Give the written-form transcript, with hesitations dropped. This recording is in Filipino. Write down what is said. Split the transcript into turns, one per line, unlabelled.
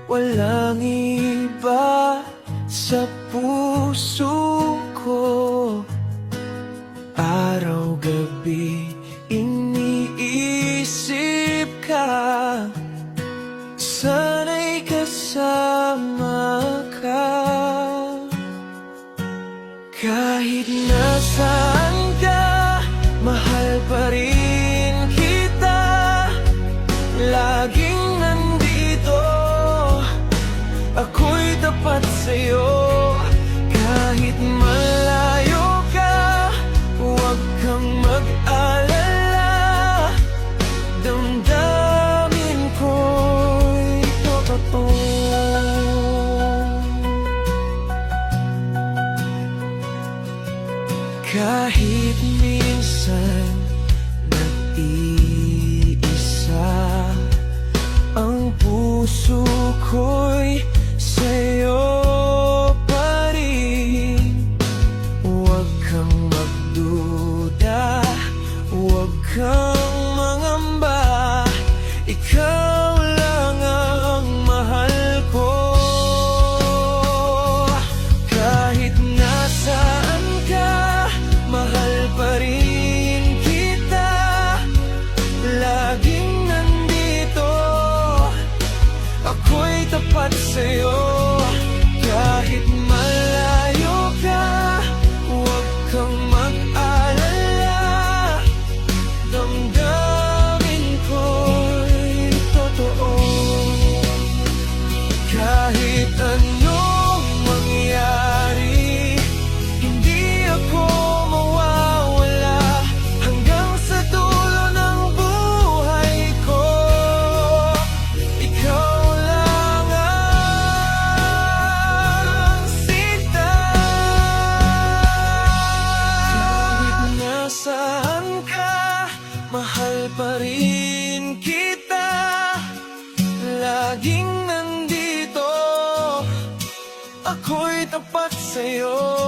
walang iba sa puso ko. Araw-gabi iniisip ka, sana'y kasama ka. Kahit nasaan ka, mahal pa rin kita. Laging nandito, ako'y tapat sa'yo. Kahit malayo ka, huwag kang mag-alala. Damdamin ko'y totoo. Kahit minsan nag-iisa, ang puso ko'y sa'yo pa rin. Huwag kang magduda, huwag kang mangamba. Ikaw lang ang mahal ko. Kahit nasaan ka, mahal pa rin kita. Laging nandito, ako'y tapat sa'yo. Kahit malayo ka, huwag kang mag-alala. Damdamin ko'y totoo. Kahit anong mangyari, hindi ako mawawala. Hanggang sa dulo ng buhay ko, ikaw lang ang sinta. Kahit nasaan ka, mahal pa rin kita. Laging nandito, ako'y tapat sa'yo.